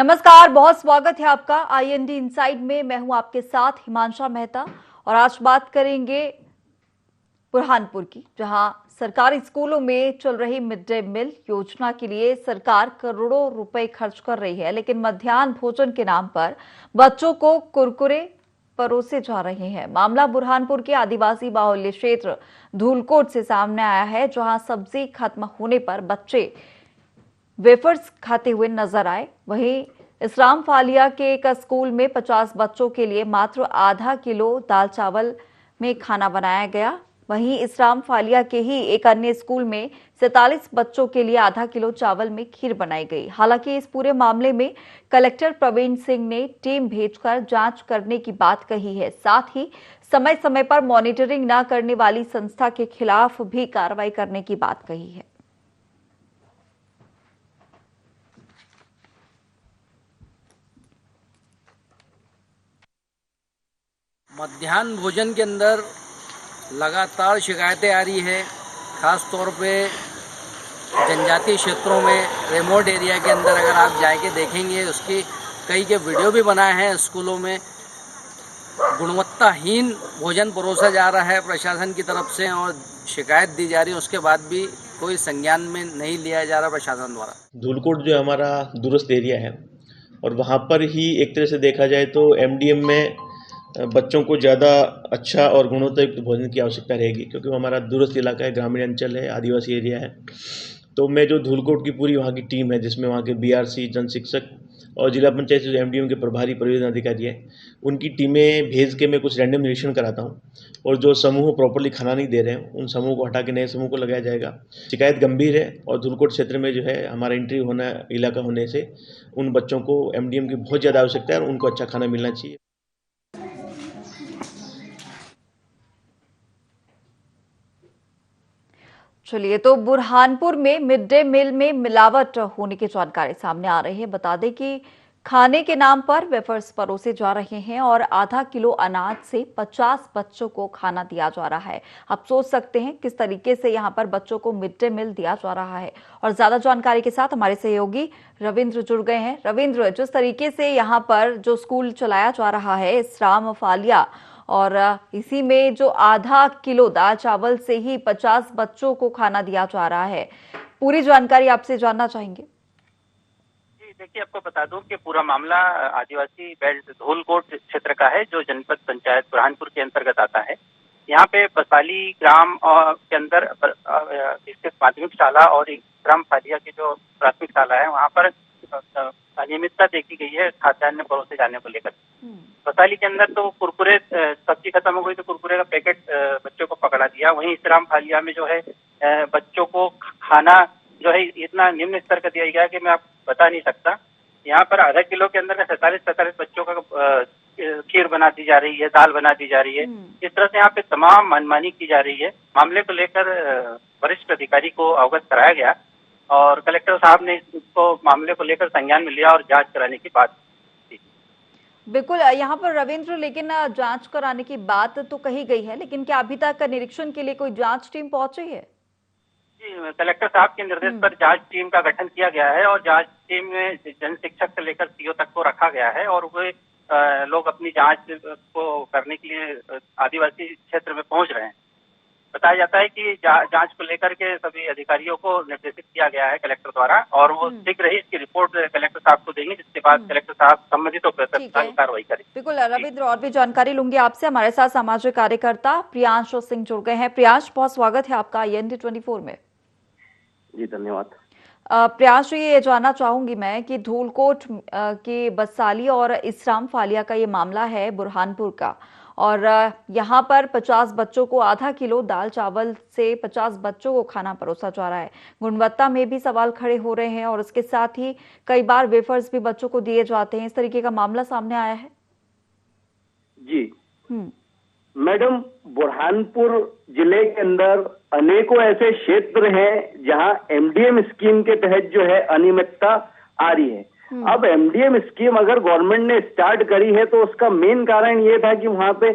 नमस्कार, बहुत स्वागत है आपका आईएनडी इनसाइड में। मैं हूं आपके साथ हिमांशा मेहता और आज बात करेंगे बुरहानपुर की, जहां सरकारी स्कूलों में चल रही मिड डे मील योजना के लिए सरकार करोड़ों रुपए खर्च कर रही है, लेकिन मध्याह्न भोजन के नाम पर बच्चों को कुरकुरे परोसे जा रहे हैं। मामला बुरहानपुर के आदिवासी बाहुल्य क्षेत्र धूलकोट से सामने आया है, जहां सब्जी खत्म होने पर बच्चे वेफर्स खाते हुए नजर आए। वहीं इस्लाम फालिया के एक स्कूल में 50 बच्चों के लिए मात्र आधा किलो दाल चावल में खाना बनाया गया। वहीं इस्लाम फालिया के ही एक अन्य स्कूल में 47 बच्चों के लिए आधा किलो चावल में खीर बनाई गई। हालांकि इस पूरे मामले में कलेक्टर प्रवीण सिंह ने टीम भेजकर जांच करने की बात कही है। साथ ही समय समय पर मॉनिटरिंग न करने वाली संस्था के खिलाफ भी कार्रवाई करने की बात कही है। मध्याह्न भोजन के अंदर लगातार शिकायतें आ रही है। ख़ास तौर पे जनजातीय क्षेत्रों में, रिमोट एरिया के अंदर अगर आप जाके देखेंगे, उसकी कई के वीडियो भी बनाए हैं। स्कूलों में गुणवत्ताहीन भोजन परोसा जा रहा है प्रशासन की तरफ से और शिकायत दी जा रही है, उसके बाद भी कोई संज्ञान में नहीं लिया जा रहा प्रशासन द्वारा। धूलकोट जो हमारा दूरस्थ एरिया है और वहाँ पर ही एक तरह से देखा जाए तो एमडीएम में बच्चों को ज़्यादा अच्छा और गुणवत्तायुक्त भोजन की आवश्यकता रहेगी, क्योंकि वो हमारा दूरस्थ इलाका है, ग्रामीण अंचल है, आदिवासी एरिया है। तो मैं जो धूलकोट की पूरी वहाँ की टीम है, जिसमें वहाँ के बीआरसी, जन शिक्षक और जिला पंचायत जो एमडीएम के प्रभारी परियोजना अधिकारी है, उनकी टीमें भेज के मैं कुछ रैंडम निरीक्षण कराता हूँ और जो समूह प्रॉपरली खाना नहीं दे रहे हैं उन समूह को हटा के नए समूह को लगाया जाएगा। शिकायत गंभीर है और धूलकोट क्षेत्र में जो है हमारा एंट्री होना इलाका होने से उन बच्चों को एमडीएम की बहुत ज़्यादा आवश्यकता है और उनको अच्छा खाना मिलना चाहिए। चलिए, तो बुरहानपुर में मिड डे मील में मिलावट होने की जानकारी सामने आ रही है। बता दें कि खाने के नाम पर वेफर्स परोसे जा रहे हैं और आधा किलो अनाज से 50 बच्चों को खाना दिया जा रहा है। आप सोच सकते हैं किस तरीके से यहां पर बच्चों को मिड डे मील दिया जा रहा है। और ज्यादा जानकारी के साथ हमारे सहयोगी रविंद्र जुड़ गए हैं। रविंद्र, जिस तरीके से यहाँ पर जो स्कूल चलाया जा रहा है इस्लाम फालिया, और इसी में जो आधा किलो दाल चावल से ही 50 बच्चों को खाना दिया जा रहा है, पूरी जानकारी आपसे जानना चाहेंगे। जी देखिए, आपको बता दूं कि पूरा मामला आदिवासी बेल्ट धूलकोट क्षेत्र का है, जो जनपद पंचायत बुरहानपुर के अंतर्गत आता है। यहाँ पे बसाली ग्राम के अंदर स्थित माध्यमिक शाला और ग्राम फालिया की जो प्राथमिक शाला है, वहाँ पर अनियमितता देखी गई है खाद्यान्न परोसे जाने को लेकर। बसाली के अंदर तो कुरकुरे, सब्जी खत्म हो गई तो कुरकुरे का पैकेट बच्चों को पकड़ा दिया। वहीं इस्लाम फालिया में जो है बच्चों को खाना जो है इतना निम्न स्तर का दिया गया कि मैं आपको बता नहीं सकता। यहाँ पर आधा किलो के अंदर 47 बच्चों का खीर बना दी जा रही है, दाल बना दी जा रही है। इस तरह से यहाँ पे तमाम मनमानी की जा रही है। मामले को लेकर वरिष्ठ अधिकारी को अवगत कराया गया और कलेक्टर साहब ने इसको मामले को लेकर संज्ञान में लिया और जांच कराने की बात। बिल्कुल, यहाँ पर रविंद्र, लेकिन जांच कराने की बात तो कही गई है, लेकिन क्या अभी तक निरीक्षण के लिए कोई जांच टीम पहुंची है? जी, कलेक्टर साहब के निर्देश पर जांच टीम का गठन किया गया है और जांच टीम में जन शिक्षक से लेकर सीओ तक को रखा गया है और वे लोग अपनी जांच को करने के लिए आदिवासी क्षेत्र में पहुंच रहे हैं। बताया जाता है कि जांच को लेकर के सभी अधिकारियों को निर्देशित किया गया है कलेक्टर द्वारा और वो शीघ्र ही इसकी रिपोर्ट कलेक्टर साहब को देंगे, जिसके बाद कलेक्टर साहब संबंधितों पर कार्रवाई करें। बिल्कुल रविंद्र, और भी जानकारी लूंगी आपसे। हमारे साथ सामाजिक कार्यकर्ता प्रियांश सिंह जुड़ गए हैं। प्रियांश, बहुत स्वागत है आपका आईएनडी 24 में। जी धन्यवाद। प्रियांश, ये जानना चाहूंगी मैं कि धूलकोट के बसाली और इस्लाम फालिया का ये मामला है बुरहानपुर का, और यहाँ पर 50 बच्चों को आधा किलो दाल चावल से 50 बच्चों को खाना परोसा जा रहा है। गुणवत्ता में भी सवाल खड़े हो रहे हैं और उसके साथ ही कई बार वेफर्स भी बच्चों को दिए जाते हैं। इस तरीके का मामला सामने आया है। जी मैडम, बुरहानपुर जिले के अंदर अनेकों ऐसे क्षेत्र हैं जहां एमडीएम स्कीम के तहत जो है अनियमितता आ रही है। अब एमडीएम स्कीम अगर गवर्नमेंट ने स्टार्ट करी है तो उसका मेन कारण ये था कि वहां पे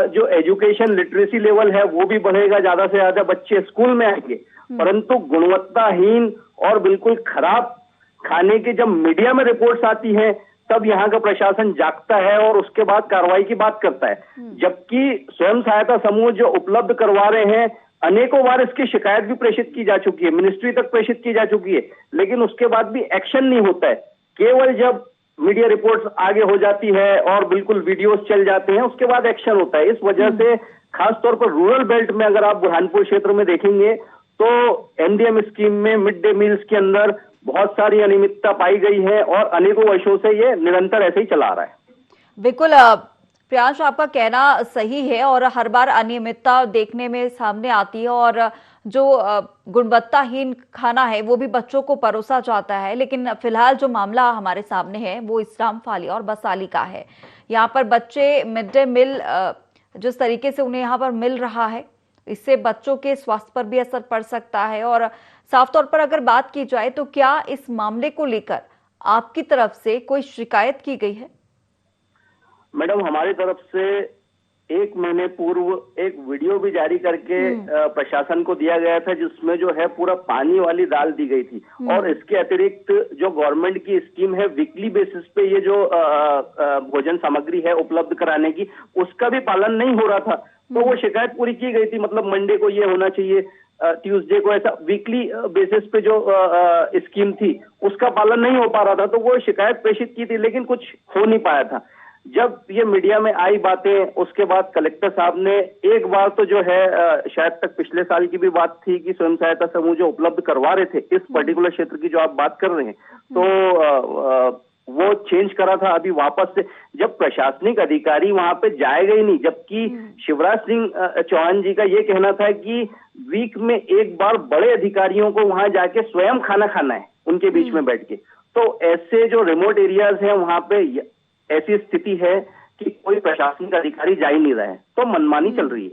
जो एजुकेशन लिटरेसी लेवल है वो भी बढ़ेगा, ज्यादा से ज्यादा बच्चे स्कूल में आएंगे, परंतु गुणवत्ताहीन और बिल्कुल खराब खाने की जब मीडिया में रिपोर्ट्स आती हैं तब यहाँ का प्रशासन जागता है और उसके बाद कार्रवाई की बात करता है। जबकि स्वयं सहायता समूह जो उपलब्ध करवा रहे हैं, अनेकों बार इसकी शिकायत भी प्रेषित की जा चुकी है, मिनिस्ट्री तक प्रेषित की जा चुकी है, लेकिन उसके बाद भी एक्शन नहीं होता है। केवल जब मीडिया रिपोर्ट्स आगे हो जाती है और बिल्कुल वीडियोस चल जाते हैं, उसके बाद एक्शन होता है। इस वजह से खासतौर पर रूरल बेल्ट में अगर आप बुरहानपुर क्षेत्र में देखेंगे तो एमडीएम स्कीम में मिड डे मील्स के अंदर बहुत सारी अनियमितता पाई गई है और अनेकों वर्षों से ये निरंतर ऐसे ही चला आ रहा है। बिल्कुल प्रियांश, आपका कहना सही है और हर बार अनियमितता देखने में सामने आती है और जो गुणवत्ताहीन खाना है वो भी बच्चों को परोसा जाता है। लेकिन फिलहाल जो मामला हमारे सामने है वो इस्लाम फाली और बसाली का है। यहाँ पर बच्चे मिड डे मील जिस तरीके से उन्हें यहाँ पर मिल रहा है, इससे बच्चों के स्वास्थ्य पर भी असर पड़ सकता है। और साफ तौर पर अगर बात की जाए तो क्या इस मामले को लेकर आपकी तरफ से कोई शिकायत की गई है? मैडम, हमारी तरफ से 1 महीने पूर्व एक वीडियो भी जारी करके प्रशासन को दिया गया था, जिसमें जो है पूरा पानी वाली दाल दी गई थी। और इसके अतिरिक्त जो गवर्नमेंट की स्कीम है वीकली बेसिस पे ये जो भोजन सामग्री है उपलब्ध कराने की, उसका भी पालन नहीं हो रहा था। तो वो शिकायत पूरी की गई थी, मतलब मंडे को ये होना चाहिए, ट्यूसडे को ऐसा, वीकली बेसिस पे जो स्कीम थी उसका पालन नहीं हो पा रहा था। तो वो शिकायत प्रेषित की थी, लेकिन कुछ हो नहीं पाया था। जब ये मीडिया में आई बातें, उसके बाद कलेक्टर साहब ने एक बार तो जो है शायद तक पिछले साल की भी बात थी कि स्वयं सहायता समूह जो उपलब्ध करवा रहे थे इस पर्टिकुलर क्षेत्र की जो आप बात कर रहे हैं, तो वो चेंज करा था अभी वापस से। जब प्रशासनिक अधिकारी वहां पे जाएगा ही नहीं, जबकि शिवराज सिंह चौहान जी का ये कहना था कि वीक में एक बार बड़े अधिकारियों को वहां जाके स्वयं खाना खाना है उनके बीच में बैठ के। तो ऐसे जो रिमोट एरियाज हैं वहां पे ऐसी स्थिति है कि कोई प्रशासनिक अधिकारी जा ही नहीं रहा है, तो मनमानी चल रही है।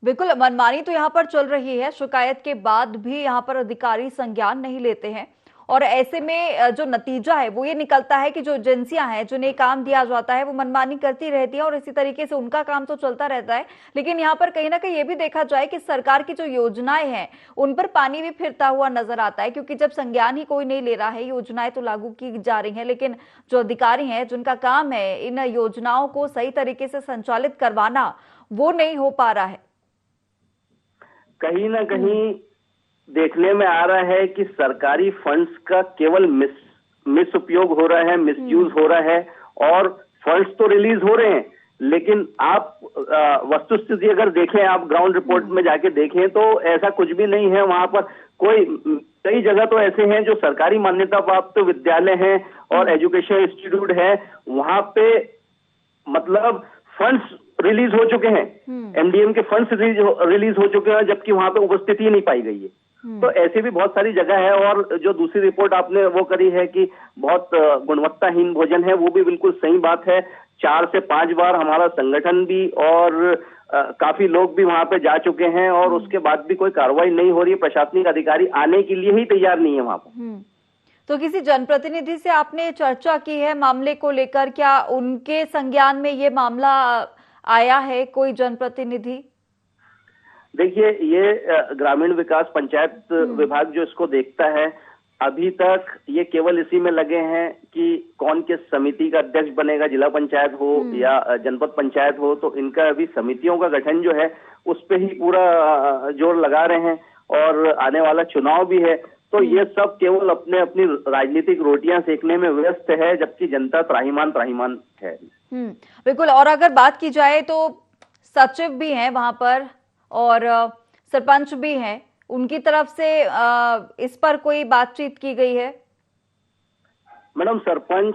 बिल्कुल, मनमानी तो यहाँ पर चल रही है। शिकायत के बाद भी यहाँ पर अधिकारी संज्ञान नहीं लेते हैं और ऐसे में जो नतीजा है वो ये निकलता है कि जो एजेंसियां हैं जिन्हें काम दिया जाता है वो मनमानी करती रहती है और इसी तरीके से उनका काम तो चलता रहता है। लेकिन यहाँ पर कहीं ना कहीं ये भी देखा जाए कि सरकार की जो योजनाएं हैं उन पर पानी भी फिरता हुआ नजर आता है, क्योंकि जब संज्ञान ही कोई नहीं ले रहा है, योजनाएं तो लागू की जा रही हैं लेकिन जो अधिकारी हैं जिनका काम है इन योजनाओं को सही तरीके से संचालित करवाना, वो नहीं हो पा रहा है। कहीं ना कहीं देखने में आ रहा है कि सरकारी फंड्स का केवल मिस उपयोग हो रहा है, मिसयूज हो रहा है और फंड्स तो रिलीज हो रहे हैं, लेकिन आप वस्तुस्थिति अगर देखें, आप ग्राउंड रिपोर्ट में जाके देखें तो ऐसा कुछ भी नहीं है। वहां पर कई जगह तो ऐसे हैं जो सरकारी मान्यता प्राप्त विद्यालय हैं और एजुकेशन इंस्टीट्यूट है, वहां पे मतलब फंड्स रिलीज हो चुके हैं, एमडीएम के फंड्स रिलीज हो चुके हैं, जबकि वहां पे उपस्थिति नहीं पाई गई है। तो ऐसे भी बहुत सारी जगह है। और जो दूसरी रिपोर्ट आपने वो करी है कि बहुत गुणवत्ताहीन भोजन है, वो भी बिल्कुल सही बात है। 4 से 5 बार हमारा संगठन भी और काफी लोग भी वहां पे जा चुके हैं और उसके बाद भी कोई कार्रवाई नहीं हो रही है। प्रशासनिक अधिकारी आने के लिए ही तैयार नहीं है वहां पर। तो किसी जनप्रतिनिधि से आपने चर्चा की है मामले को लेकर? क्या उनके संज्ञान में ये मामला आया है, कोई जनप्रतिनिधि? देखिए, ये ग्रामीण विकास पंचायत विभाग जो इसको देखता है, अभी तक ये केवल इसी में लगे हैं कि कौन किस समिति का अध्यक्ष बनेगा, जिला पंचायत हो या जनपद पंचायत हो। तो इनका अभी समितियों का गठन जो है उस पे ही पूरा जोर लगा रहे हैं और आने वाला चुनाव भी है। तो ये सब केवल अपनी राजनीतिक रोटियां सेकने में व्यस्त है, जबकि जनता त्राहिमाम है। बिल्कुल। और अगर बात की जाए तो सचिव भी हैं वहां पर और सरपंच भी हैं, उनकी तरफ से इस पर कोई बातचीत की गई है? मैडम, सरपंच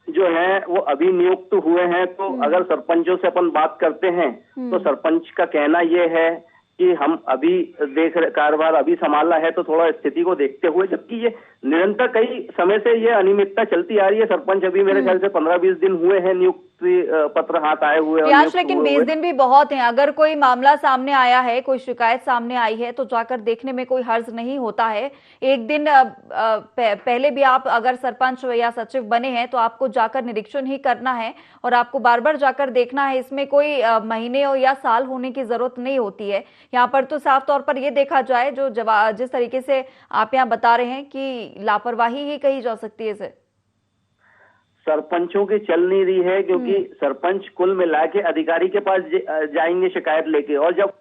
जो है वो अभी नियुक्त हुए हैं, तो अगर सरपंचों से अपन बात करते हैं तो सरपंच का कहना ये है कि हम अभी कारोबार अभी संभाला है तो थोड़ा स्थिति को देखते हुए, जबकि ये निरंतर कई समय से ये अनियमितता चलती आ रही है। सरपंच अभी मेरे ख्याल से 15-20 दिन हुए हैं नियुक्ति पत्र हाथ आए हुए। लेकिन 20 दिन भी बहुत हैं। अगर कोई मामला सामने आया है, कोई शिकायत सामने आई है तो जाकर देखने में कोई हर्ज नहीं होता है। एक दिन पहले भी आप अगर सरपंच या सचिव बने हैं तो आपको जाकर निरीक्षण ही करना है और आपको बार बार जाकर देखना है। इसमें कोई महीने या साल होने की जरूरत नहीं होती है। यहाँ पर तो साफ तौर पर यह देखा जाए, जो जिस तरीके से आप यहाँ बता रहे हैं कि लापरवाही ही कही जा सकती है इसे? सरपंचों की चल नहीं रही है, क्योंकि सरपंच कुल मिला के अधिकारी के पास जाएंगे शिकायत लेके, और जब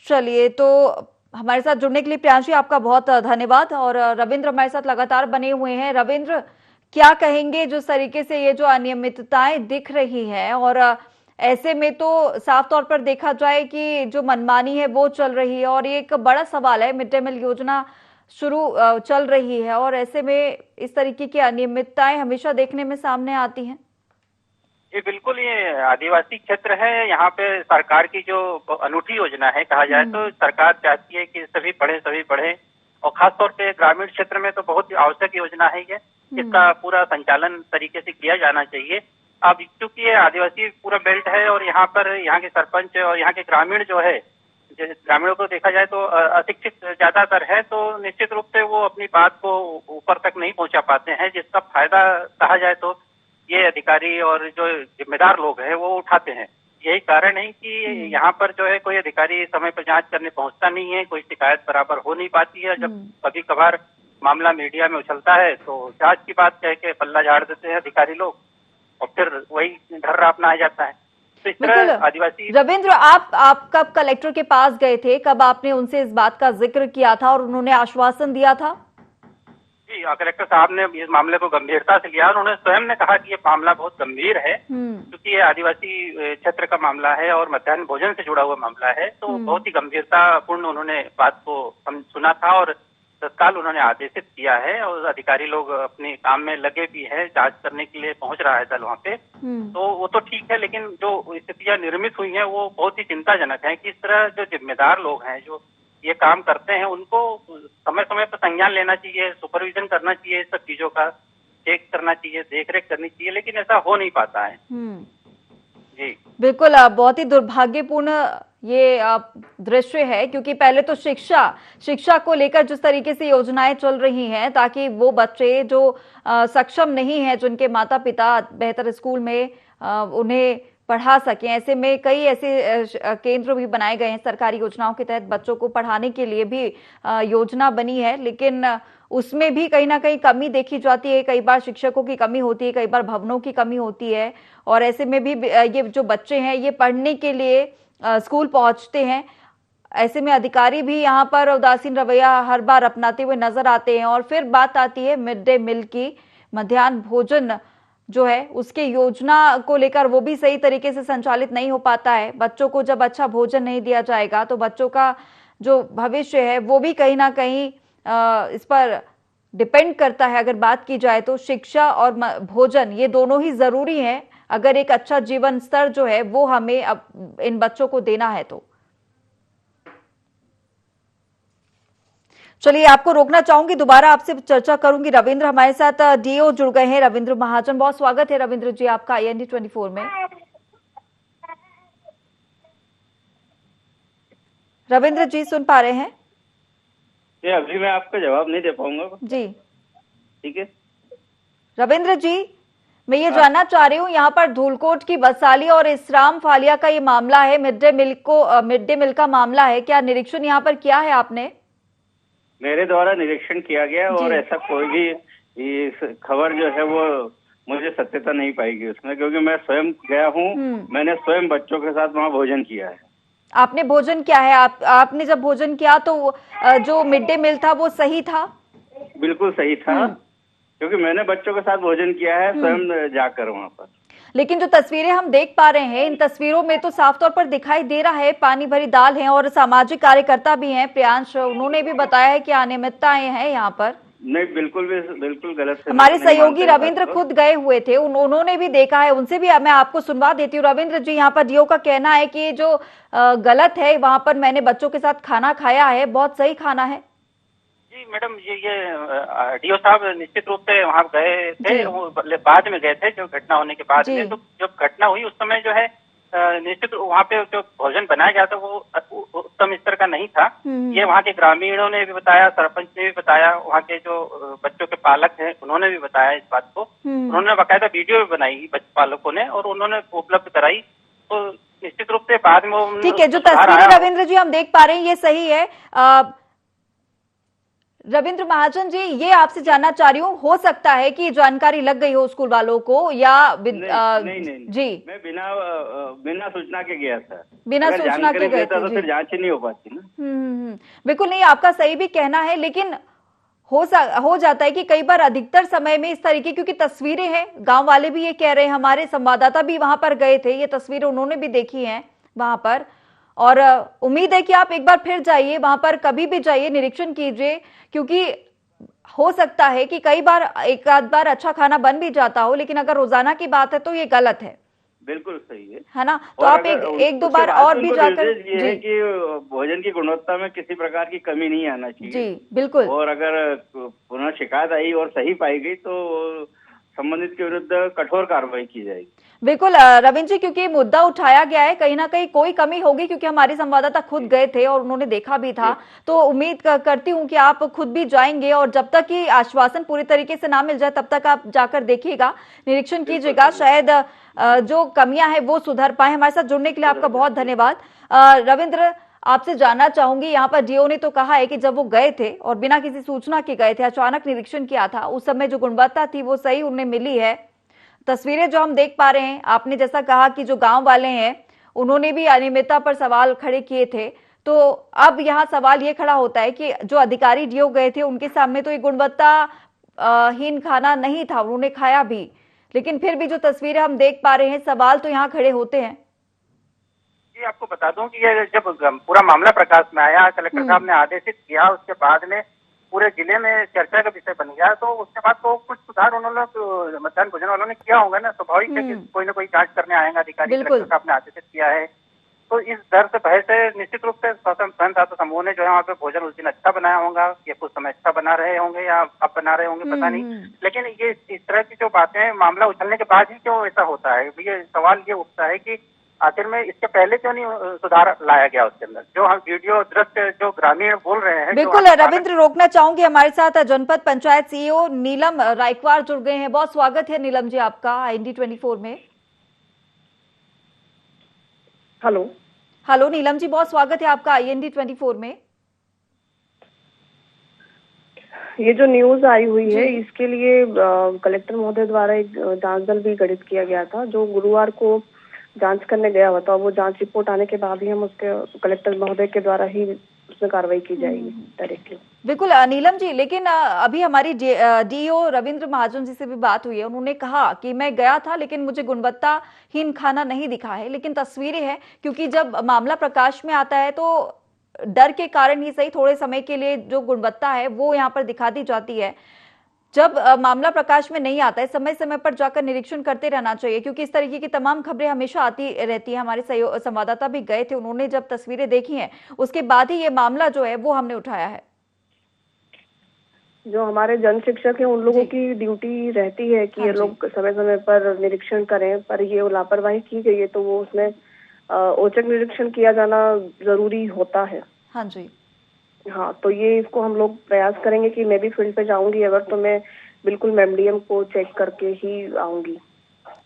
चलिए, तो हमारे साथ जुड़ने के लिए प्रियांशी आपका बहुत धन्यवाद। और रविंद्र हमारे साथ लगातार बने हुए हैं। रविंद्र, क्या कहेंगे जिस तरीके से ये जो अनियमितताएं दिख रही हैं, और ऐसे में तो साफ तौर पर देखा जाए कि जो मनमानी है वो चल रही है, और ये एक बड़ा सवाल है, मिड डे मील योजना शुरू चल रही है, और ऐसे में इस तरीके की अनियमितताएं हमेशा देखने में सामने आती हैं। जी बिल्कुल, ये आदिवासी क्षेत्र है, यहाँ पे सरकार की जो अनूठी योजना है कहा जाए तो सरकार चाहती है कि सभी पढ़े, और खासतौर पे ग्रामीण क्षेत्र में तो बहुत आवश्यक योजना है ये, इसका पूरा संचालन तरीके से किया जाना चाहिए। अब चूंकि ये आदिवासी पूरा बेल्ट है और यहाँ पर यहाँ के सरपंच और यहाँ के ग्रामीण जो है, ग्रामीणों को देखा जाए तो अशिक्षित ज्यादातर है, तो निश्चित रूप से वो अपनी बात को ऊपर तक नहीं पहुंचा पाते हैं, जिसका फायदा कहा जाए तो ये अधिकारी और जो जिम्मेदार लोग हैं वो उठाते हैं। यही कारण है कि यहाँ पर जो है कोई अधिकारी समय पर जांच करने पहुंचता नहीं है, कोई शिकायत बराबर हो नहीं पाती है। जब कभी कभार मामला मीडिया में उछलता है तो जांच की बात कह के पल्ला झाड़ देते हैं अधिकारी लोग, और फिर वही ढर्रा अपनाया जाता है। तो इस तरह आदिवासी। रविंद्र, आप कब कलेक्टर के पास गए थे, कब आपने उनसे इस बात का जिक्र किया था और उन्होंने आश्वासन दिया था? जी, कलेक्टर साहब ने इस मामले को गंभीरता से लिया, उन्होंने स्वयं ने कहा कि ये मामला बहुत गंभीर है, क्योंकि ये आदिवासी क्षेत्र का मामला है और मध्याह्न भोजन से जुड़ा हुआ मामला है, तो बहुत ही गंभीरतापूर्ण उन्होंने बात को सुना था और तत्काल उन्होंने आदेशित किया है, और अधिकारी लोग अपने काम में लगे भी है, जांच करने के लिए पहुंच रहा है दल वहाँ पे। तो वो तो ठीक है, लेकिन जो स्थितियां निर्मित हुई हैं वो बहुत ही चिंताजनक है कि इस तरह जो जिम्मेदार लोग हैं जो ये काम करते हैं उनको समय समय पर संज्ञान लेना चाहिए, सुपरविजन करना चाहिए, इस सब चीजों का चेक करना चाहिए, देखरेख करनी चाहिए, लेकिन ऐसा हो नहीं पाता है। जी बिल्कुल, बहुत ही दुर्भाग्यपूर्ण ये दृश्य है, क्योंकि पहले तो शिक्षा को लेकर जिस तरीके से योजनाएं चल रही हैं ताकि वो बच्चे जो सक्षम नहीं हैं, जिनके माता पिता बेहतर स्कूल में उन्हें पढ़ा सकें, ऐसे में कई ऐसे केंद्र भी बनाए गए हैं सरकारी योजनाओं के तहत, बच्चों को पढ़ाने के लिए भी योजना बनी है, लेकिन उसमें भी कहीं ना कहीं कमी देखी जाती है। कई बार शिक्षकों की कमी होती है, कई बार भवनों की कमी होती है, और ऐसे में भी ये जो बच्चे हैं ये पढ़ने के लिए स्कूल पहुंचते हैं। ऐसे में अधिकारी भी यहाँ पर उदासीन रवैया हर बार अपनाते हुए नजर आते हैं। और फिर बात आती है मिड डे मील की, मध्याह्न भोजन जो है उसके योजना को लेकर, वो भी सही तरीके से संचालित नहीं हो पाता है। बच्चों को जब अच्छा भोजन नहीं दिया जाएगा तो बच्चों का जो भविष्य है वो भी कहीं ना कहीं इस पर डिपेंड करता है। अगर बात की जाए तो शिक्षा और भोजन ये दोनों ही जरूरी हैं, अगर एक अच्छा जीवन स्तर जो है वो हमें अब इन बच्चों को देना है तो। चलिए, आपको रोकना चाहूंगी, दोबारा आपसे चर्चा करूंगी। रविंद्र हमारे साथ डीओ जुड़ गए हैं, रविंद्र महाजन। बहुत स्वागत है रविंद्र जी आपका IND 24 में। रविंद्र जी सुन पा रहे हैं? ये अभी मैं आपका जवाब नहीं दे पाऊंगा जी, ठीक है। रविंद्र जी, मैं ये जानना चाह रही हूँ, यहाँ पर धूलकोट की बसाली और इसराम फालिया का ये मामला है, मिड डे मील का मामला है, क्या निरीक्षण यहाँ पर किया है आपने? मेरे द्वारा निरीक्षण किया गया और ऐसा कोई भी खबर जो है वो मुझे सत्यता नहीं पाएगी उसमें, क्योंकि मैं स्वयं गया हूँ, मैंने स्वयं बच्चों के साथ वहाँ भोजन किया है। आपने भोजन किया है? आपने जब भोजन किया तो जो मिड डे मील था वो सही था? बिल्कुल सही था, क्योंकि मैंने बच्चों के साथ भोजन किया है स्वयं जाकर वहाँ पर। लेकिन जो तस्वीरें हम देख पा रहे हैं, इन तस्वीरों में तो साफ तौर पर दिखाई दे रहा है पानी भरी दाल है, और सामाजिक कार्यकर्ता भी हैं प्रियांश, उन्होंने भी बताया है कि अनियमितताएं हैं यहाँ पर। नहीं, बिल्कुल गलत। हमारे सहयोगी रविंद्र खुद गए हुए थे, उन्होंने भी देखा है, उनसे भी मैं आपको सुनवा देती हूँ। रविंद्र जी, यहाँ पर डीओ का कहना है कि जो गलत है वहां पर मैंने बच्चों के साथ खाना खाया है, बहुत सही खाना है। जी मैडम, ये डीओ साहब निश्चित रूप से वहाँ गए थे, वो बाद में गए थे जो घटना होने के बाद में। तो जब घटना हुई उस समय जो है निश्चित वहाँ पे जो भोजन बनाया गया था वो उत्तम स्तर का नहीं था। ये वहाँ के ग्रामीणों ने भी बताया, सरपंच ने भी बताया, वहाँ के जो बच्चों के पालक हैं उन्होंने भी बताया इस बात को। उन्होंने बाकायदा वीडियो भी बनाई पालकों ने और उन्होंने उपलब्ध कराई। तो निश्चित रूप से बाद में ठीक है, जो तस्वीरें रविंद्र जी हम देख पा रहे हैं ये सही है। रविंद्र महाजन जी, ये आपसे जानना चाह रही हूँ, हो सकता है कि जानकारी लग गई हो स्कूल वालों को या नहीं, जी मैं बिना सूचना के गया था। बिना सूचना के गए थे तो फिर जांच ही नहीं हो पाती ना। बिल्कुल नहीं, आपका सही भी कहना है, लेकिन हो जाता है कि कई बार अधिकतर समय में इस तरीके, क्योंकि तस्वीरें हैं, गांव वाले भी ये कह रहे हैं, हमारे संवाददाता भी वहां पर गए थे, ये तस्वीरें उन्होंने भी देखी हैं वहां पर। और उम्मीद है कि आप एक बार फिर जाइए वहां पर, कभी भी जाइए, निरीक्षण कीजिए, क्योंकि हो सकता है कि कई बार एक आध बार अच्छा खाना बन भी जाता हो, लेकिन अगर रोजाना की बात है तो ये गलत है। बिल्कुल सही है ना? तो आप एक दो बार और भी जाकर, ये है कि भोजन की गुणवत्ता में किसी प्रकार की कमी नहीं आना चाहिए। जी बिल्कुल। और अगर पुनः शिकायत आई और सही पाई गई तो संबंधित के विरुद्ध कठोर कार्रवाई की जाएगी। बिल्कुल रविंद्र जी, क्योंकि मुद्दा उठाया गया है, कहीं ना कहीं कोई कमी होगी, क्योंकि हमारे संवाददाता खुद गए थे और उन्होंने देखा भी था। तो उम्मीद करती हूं कि आप खुद भी जाएंगे और जब तक कि आश्वासन पूरी तरीके से ना मिल जाए तब तक आप जाकर देखिएगा, निरीक्षण कीजिएगा, शायद जो कमियां हैं वो सुधर पाए। हमारे साथ जुड़ने के लिए आपका बहुत धन्यवाद। रविंद्र, आपसे जानना चाहूंगी, यहाँ पर डीओ ने तो कहा है कि जब वो गए थे और बिना किसी सूचना के गए थे, अचानक निरीक्षण किया था, उस समय जो गुणवत्ता थी वो सही उन्हें मिली है। तस्वीरें जो हम देख पा रहे हैं, आपने जैसा कहा कि जो गांव वाले हैं उन्होंने भी अनियमितता पर सवाल खड़े किए थे, तो अब यहाँ सवाल ये खड़ा होता है कि जो अधिकारी डीओ गए थे उनके सामने तो ये गुणवत्ता हीन खाना नहीं था, उन्होंने खाया भी, लेकिन फिर भी जो तस्वीरें हम देख पा रहे हैं, सवाल तो यहाँ खड़े होते हैं। जी, आपको बता दूं कि ये जब पूरा मामला प्रकाश में आया, कलेक्टर साहब ने आदेशित किया, उसके बाद में पूरे जिले में चर्चा का विषय बन गया। तो उसके बाद तो कुछ सुधार उन्होंने मध्याह्न भोजन वालों ने किया होगा ना, स्वाभाविक है कि कोई ना कोई जांच करने आएगा अधिकारी, कलेक्टर साहब ने आदेशित किया है। तो इस डर से भय से निश्चित रूप से स्वयं सहायता समूह ने जो है वहाँ पे भोजन उस दिन अच्छा बनाया होगा, या कुछ समय अच्छा बना रहे होंगे या अब बना रहे होंगे, पता नहीं। लेकिन ये इस तरह की जो बातें मामला उछलने के बाद ही क्यों ऐसा होता है, ये सवाल ये उठता है कि आखिर में इसके पहले क्यों नहीं सुधार लाया गया उसके अंदर। जो हम वीडियो दृश्य जो ग्रामीण बोल रहे हैं, बिल्कुल रविंद्र, रोकना चाहूंगी, हमारे साथ जनपद पंचायत सीईओ नीलम रायकवार जुड़ गए हैं। बहुत स्वागत है नीलम जी आपका IND24 में। हेलो नीलम जी, बहुत स्वागत है आपका IND24 में। ये जो न्यूज आई हुई है इसके लिए कलेक्टर महोदय द्वारा एक जांच दल भी गठित किया गया था, जो गुरुवार को जांच करने गया हुआ था। वो जांच रिपोर्ट आने के बाद ही हम उसके कलेक्टर महोदय के द्वारा ही उसमें कार्रवाई की जाएगी डायरेक्टली। बिल्कुल नीलम जी, लेकिन अभी हमारी डीओ रविंद्र महाजन जी से भी बात हुई है, उन्होंने कहा कि मैं गया था लेकिन मुझे गुणवत्ताहीन खाना नहीं दिखा है, लेकिन तस्वीरें हैं, क्योंकि जब मामला प्रकाश में आता है तो डर के कारण ही सही थोड़े समय के लिए जो गुणवत्ता है वो यहाँ पर दिखा दी जाती है। जब मामला प्रकाश में नहीं आता है, समय समय पर जाकर निरीक्षण करते रहना चाहिए, क्योंकि इस तरीके की तमाम खबरें हमेशा आती रहती है। हमारे संवाददाता भी गए थे, उन्होंने जब तस्वीरें देखी हैं उसके बाद ही ये मामला जो है वो हमने उठाया है। जो हमारे जन शिक्षक हैं उन लोगों की ड्यूटी रहती है कि ये लोग समय समय पर निरीक्षण करें, पर ये लापरवाही की गई है तो वो उसमें औचक निरीक्षण किया जाना जरूरी होता है। हाँ जी, हाँ, तो ये इसको हम लोग प्रयास करेंगे कि मैं भी फील्ड पे जाऊंगी अगर, तो मैं बिल्कुल MDM को चेक करके ही आऊंगी।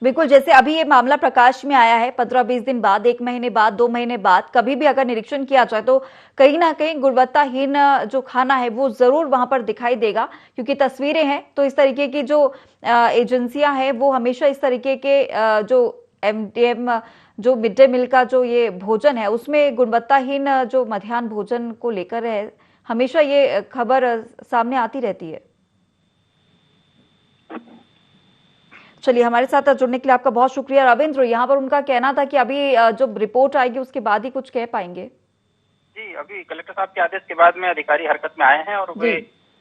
बिल्कुल, जैसे अभी ये मामला प्रकाश में आया है, 15-20 दिन बाद, 1 महीने बाद, 2 महीने बाद, कभी भी अगर निरीक्षण किया जाए तो कहीं ना कहीं गुणवत्ताहीन जो खाना है वो जरूर वहां पर दिखाई देगा, क्योंकि तस्वीरें हैं। तो इस तरीके की जो एजेंसियां हैं वो हमेशा इस तरीके के जो MDM जो मिड डे मील का जो ये भोजन है उसमें गुणवत्ताहीन जो मध्याह्न भोजन को लेकर है, हमेशा ये खबर सामने आती रहती है। चलिए, हमारे साथ जुड़ने के लिए आपका बहुत शुक्रिया रविंद्र। यहाँ पर उनका कहना था कि अभी जो रिपोर्ट आएगी उसके बाद ही कुछ कह पाएंगे। जी, अभी कलेक्टर साहब के आदेश के बाद में अधिकारी हरकत में आए हैं और वे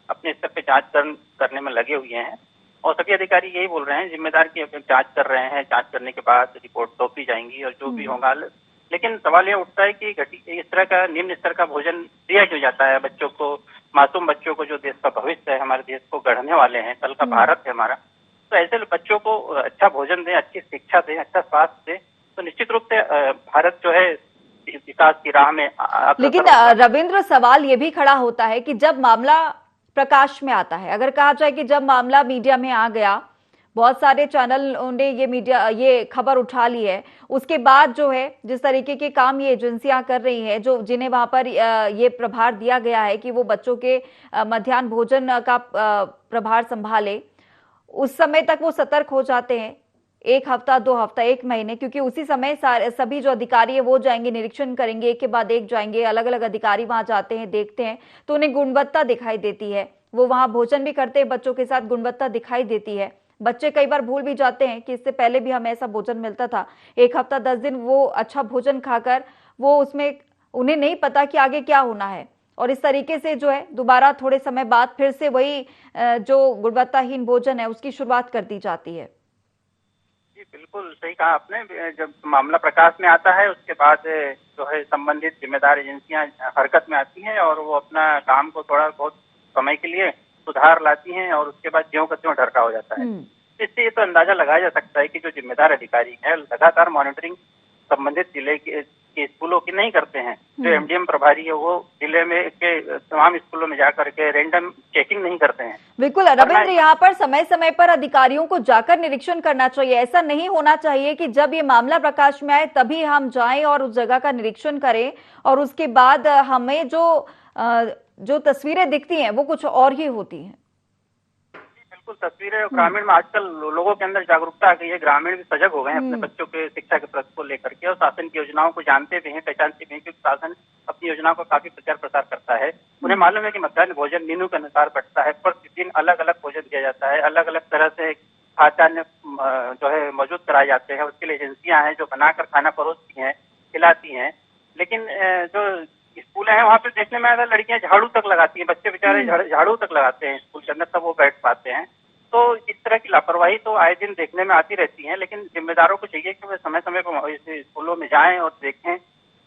अपने स्तर पे जांच करने में लगे हुए हैं, और सभी अधिकारी यही बोल रहे हैं, जिम्मेदार की जांच कर रहे हैं, जांच करने के बाद रिपोर्ट सौंपी जाएंगी और जो भी होगा। लेकिन सवाल ये उठता है कि इस तरह का निम्न स्तर का भोजन दिया क्यों जाता है बच्चों को, मासूम बच्चों को, जो देश का भविष्य है, हमारे देश को गढ़ने वाले हैं, कल का भारत है हमारा। तो ऐसे बच्चों को अच्छा भोजन दें, अच्छी शिक्षा दें, अच्छा स्वास्थ्य दें, तो निश्चित रूप से भारत जो है विकास की राह में लेकिन रविंद्र, सवाल ये भी खड़ा होता है कि जब मामला प्रकाश में आता है, अगर कहा जाए कि जब मामला मीडिया में आ गया, बहुत सारे चैनल ने ये खबर उठा ली है, उसके बाद जो है जिस तरीके के काम ये एजेंसियां कर रही हैं, जो जिन्हें वहां पर ये प्रभार दिया गया है कि वो बच्चों के मध्याह्न भोजन का प्रभार संभाले, उस समय तक वो सतर्क हो जाते हैं, 1 हफ्ता 2 हफ्ता 1 महीने, क्योंकि उसी समय सभी जो अधिकारी है वो जाएंगे, निरीक्षण करेंगे, एक के बाद एक जाएंगे, अलग अलग अधिकारी वहां जाते हैं, देखते हैं, तो उन्हें गुणवत्ता दिखाई देती है, वो वहां भोजन भी करते हैं, बच्चों के साथ गुणवत्ता दिखाई देती है। बच्चे कई बार भूल भी जाते हैं कि इससे पहले भी हमें ऐसा भोजन मिलता था, 1 हफ्ता 10 दिन वो अच्छा भोजन खाकर वो उसमें उन्हें नहीं पता कि आगे क्या होना है, और इस तरीके से जो है दोबारा थोड़े समय बाद फिर से वही जो गुणवत्ताहीन भोजन है उसकी शुरुआत कर दी जाती है। जी बिल्कुल सही कहा आपने। जब मामला प्रकाश में आता है उसके बाद जो है संबंधित जिम्मेदार एजेंसियां हरकत में आती हैं और वो अपना काम को थोड़ा बहुत समय के लिए सुधार लाती हैं और उसके बाद ज्यों का त्यों ढरका हो जाता है। इससे ये तो अंदाजा लगाया जा सकता है कि जो जिम्मेदार अधिकारी है लगातार मॉनिटरिंग संबंधित जिले के स्कूलों की नहीं करते हैं। जो एमडीएम प्रभारी है वो जिले में के तमाम स्कूलों में जाकर के रैंडम चेकिंग नहीं करते हैं। बिल्कुल रविंद्र, यहाँ पर समय समय पर अधिकारियों को जाकर निरीक्षण करना चाहिए। ऐसा नहीं होना चाहिए कि जब ये मामला प्रकाश में आए तभी हम जाएं और उस जगह का निरीक्षण करें और उसके बाद हमें जो तस्वीरें दिखती हैं वो कुछ और ही होती हैं। बिल्कुल, तस्वीरें ग्रामीण में आजकल लोगों के अंदर जागरूकता आ गई है, ग्रामीण भी सजग हो गए हैं अपने बच्चों के शिक्षा के प्रति को लेकर के और शासन की योजनाओं को जानते भी हैं, पहचानते भी हैं, क्योंकि शासन अपनी योजनाओं का काफी प्रचार प्रसार करता है। उन्हें मालूम है कि मध्याह्न भोजन मेनू के अनुसार बढ़ता है, प्रतिदिन अलग अलग भोजन दिया जाता है, अलग अलग तरह से खाद्यान्न जो है मौजूद कराए जाते हैं। उसके लिए एजेंसियां हैं जो बनाकर खाना परोसती हैं, खिलाती हैं। लेकिन जो स्कूल है वहाँ पे देखने में आया था लड़कियां झाड़ू तक लगाती हैं, बच्चे बेचारे झाड़ू तक लगाते हैं स्कूल के अंदर, तब वो बैठ पाते हैं। तो इस तरह की लापरवाही तो आए दिन देखने में आती रहती है, लेकिन जिम्मेदारों को चाहिए कि वे समय समय पर स्कूलों में जाएं और देखें,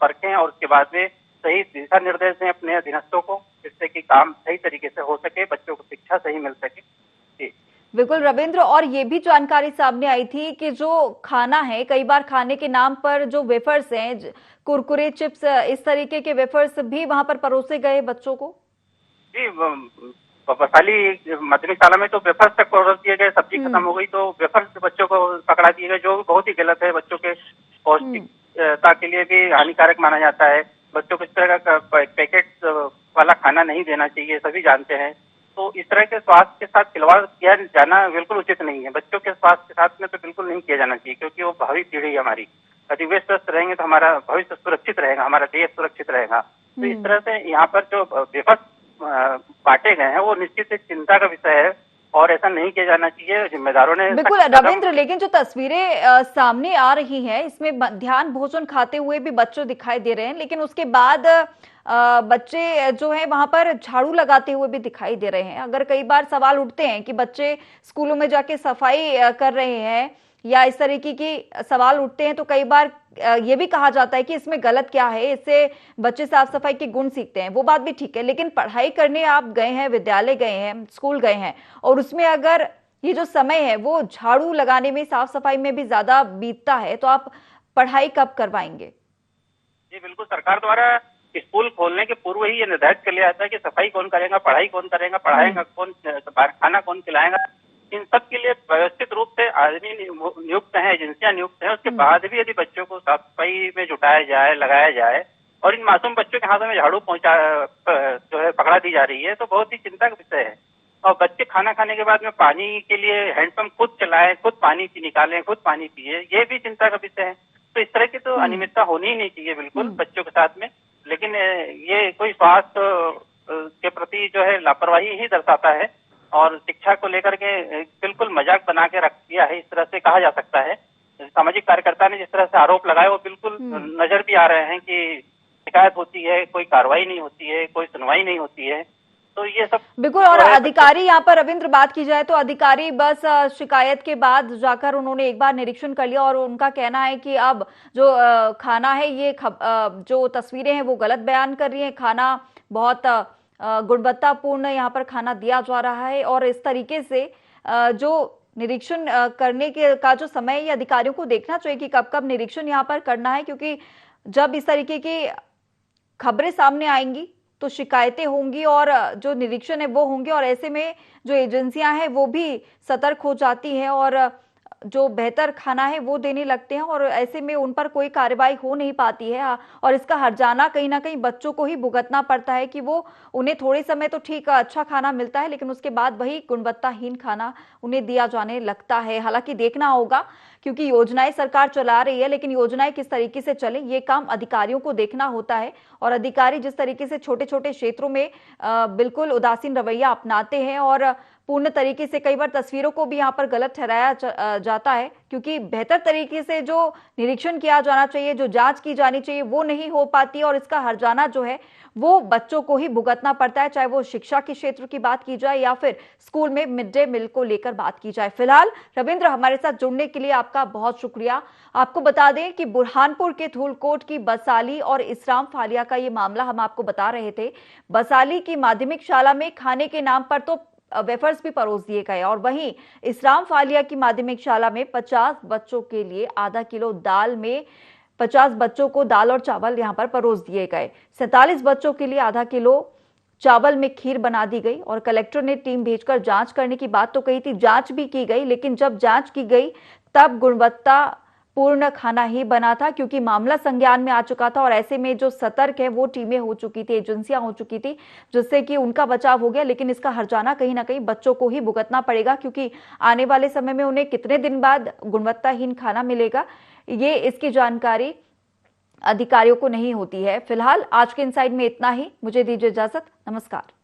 परखें और उसके बाद में सही दिशा निर्देश दें अपने अधीनस्थों को, जिससे कि काम सही तरीके से हो सके, बच्चों को शिक्षा सही मिल सके। जी बिल्कुल रविंद्र, और ये भी जानकारी सामने आई थी कि जो खाना है, कई बार खाने के नाम पर जो वेफर्स हैं, कुरकुरे, चिप्स, इस तरीके के वेफर्स भी वहां पर परोसे गए बच्चों को। जी वैशाली माध्यमिक शाला में तो वेफर्स तक परोस दिए गए, सब्जी खत्म हो गई तो वेफर्स बच्चों को पकड़ा दिए गए, जो बहुत ही गलत है। बच्चों के पौष्टिकता के लिए भी हानिकारक माना जाता है। बच्चों को इस तरह का पैकेट वाला खाना नहीं देना चाहिए, सभी जानते हैं। तो इस तरह के स्वास्थ्य के साथ खिलवाड़ किया जाना बिल्कुल उचित नहीं है। बच्चों के स्वास्थ्य के साथ में तो बिल्कुल नहीं किया जाना चाहिए, क्योंकि वो भावी पीढ़ी है हमारी। यदि वे स्वस्थ रहेंगे तो हमारा भविष्य सुरक्षित रहेगा, हमारा देश सुरक्षित रहेगा। तो इस तरह से यहाँ पर जो वेफर्स बांटे गए हैं वो निश्चित एक चिंता का विषय है और ऐसा नहीं किया जाना चाहिए। जिम्मेदारों ने बिल्कुल रविंद्र, लेकिन जो तस्वीरें सामने आ रही हैं इसमें मध्याह्न भोजन खाते हुए भी बच्चे दिखाई दे रहे हैं, लेकिन उसके बाद बच्चे जो है वहां पर झाड़ू लगाते हुए भी दिखाई दे रहे हैं। अगर कई बार सवाल उठते हैं कि बच्चे स्कूलों में जाके सफाई कर रहे हैं या इस तरीके की सवाल उठते हैं, तो कई बार ये भी कहा जाता है कि इसमें गलत क्या है, इससे बच्चे साफ सफाई के गुण सीखते हैं। वो बात भी ठीक है, लेकिन पढ़ाई करने आप गए हैं, विद्यालय गए हैं, स्कूल गए हैं, और उसमें अगर ये जो समय है वो झाड़ू लगाने में, साफ सफाई में भी ज्यादा बीतता है, तो आप पढ़ाई कब करवाएंगे? जी बिल्कुल, सरकार द्वारा स्कूल खोलने के पूर्व ही ये निर्धारित कर लिया जाता है कि सफाई कौन करेगा, पढ़ाई कौन करेगा, पढ़ाएगा कौन, खाना कौन खिलाएगा। इन सब के लिए व्यवस्थित रूप से आदमी नियुक्त हैं, एजेंसियां नियुक्त हैं। उसके बाद भी यदि बच्चों को साफ सफाई में जुटाया जाए, लगाया जाए और इन मासूम बच्चों के हाथों में झाड़ू जो है पकड़ा दी जा रही है, तो बहुत ही चिंता का विषय है। और बच्चे खाना खाने के बाद में पानी के लिए हैंडपंप खुद चलाएं, खुद पानी निकालें, खुद पानी पिए, ये भी चिंता का विषय है। तो इस तरह की तो अनियमितता होनी ही नहीं चाहिए बिल्कुल बच्चों के साथ में। लेकिन ये कोई स्वास्थ्य के प्रति जो है लापरवाही ही दर्शाता है और शिक्षा को लेकर के बिल्कुल मजाक बना के रख दिया है, इस तरह से कहा जा सकता है। सामाजिक कार्यकर्ता ने जिस तरह से आरोप लगाए वो बिल्कुल नजर भी आ रहे हैं कि शिकायत होती है, कोई कार्रवाई नहीं होती है, कोई सुनवाई नहीं होती है। तो ये सब बिल्कुल। और अधिकारी यहाँ पर रविंद्र बात की जाए तो अधिकारी बस शिकायत के बाद जाकर उन्होंने एक बार निरीक्षण कर लिया और उनका कहना है कि अब जो खाना है, ये जो तस्वीरें हैं वो गलत बयान कर रही हैं। खाना बहुत गुणवत्तापूर्ण यहाँ पर खाना दिया जा रहा है और इस तरीके से जो निरीक्षण करने का जो समय है, ये अधिकारियों को देखना चाहिए कि कब कब निरीक्षण यहाँ पर करना है, क्योंकि जब इस तरीके की खबरें सामने आएंगी तो शिकायतें होंगी और जो निरीक्षण है वो होंगे, और ऐसे में जो एजेंसियां हैं वो भी सतर्क हो जाती हैं और जो बेहतर खाना है वो देने लगते हैं, और ऐसे में उन पर कोई कार्रवाई हो नहीं पाती है। और इसका हर्जाना कहीं ना कहीं बच्चों को ही भुगतना पड़ता है कि वो उन्हें थोड़े समय तो ठीक अच्छा खाना मिलता है, लेकिन उसके बाद वही गुणवत्ताहीन खाना उन्हें दिया जाने लगता है। हालांकि देखना होगा, क्योंकि योजनाएं सरकार चला रही है, लेकिन योजनाएं किस तरीके से चले ये काम अधिकारियों को देखना होता है। और अधिकारी जिस तरीके से छोटे छोटे क्षेत्रों में बिल्कुल उदासीन रवैया अपनाते हैं और पूर्ण तरीके से कई बार तस्वीरों को भी यहाँ पर गलत ठहराया जाता है, क्योंकि बेहतर तरीके से जो निरीक्षण किया जाना चाहिए, जो जांच की जानी चाहिए, वो नहीं हो पाती और इसका हर्जाना जो है वो बच्चों को ही भुगतना पड़ता है, चाहे वो शिक्षा के क्षेत्र की बात की जाए या फिर स्कूल में मिड डे मील को लेकर बात की जाए। फिलहाल रविंद्र, हमारे साथ जुड़ने के लिए आपका बहुत शुक्रिया। आपको बता दें कि बुरहानपुर के धूलकोट की बसाली और इस्लाम फालिया का ये मामला हम आपको बता रहे थे। बसाली की माध्यमिक शाला में खाने के नाम पर तो वेफर्स भी परोस दिए गए, और वहीं इस्लाम फालिया की माध्यमिक शाला में 50 बच्चों के लिए आधा किलो दाल में 50 बच्चों को दाल और चावल यहां पर परोस दिए गए। 47 बच्चों के लिए आधा किलो चावल में खीर बना दी गई, और कलेक्टर ने टीम भेजकर जांच करने की बात तो कही थी, जांच भी की गई, लेकिन जब जांच की गई तब गुणवत्ता पूर्ण खाना ही बना था, क्योंकि मामला संज्ञान में आ चुका था। और ऐसे में जो सतर्क है वो टीमें हो चुकी थी, एजेंसियां हो चुकी थी, जिससे कि उनका बचाव हो गया। लेकिन इसका हर्जाना कहीं ना कहीं बच्चों को ही भुगतना पड़ेगा, क्योंकि आने वाले समय में उन्हें कितने दिन बाद गुणवत्ताहीन खाना मिलेगा, ये इसकी जानकारी अधिकारियों को नहीं होती है। फिलहाल आज के इनसाइड में इतना ही। मुझे दीजिए इजाजत। नमस्कार।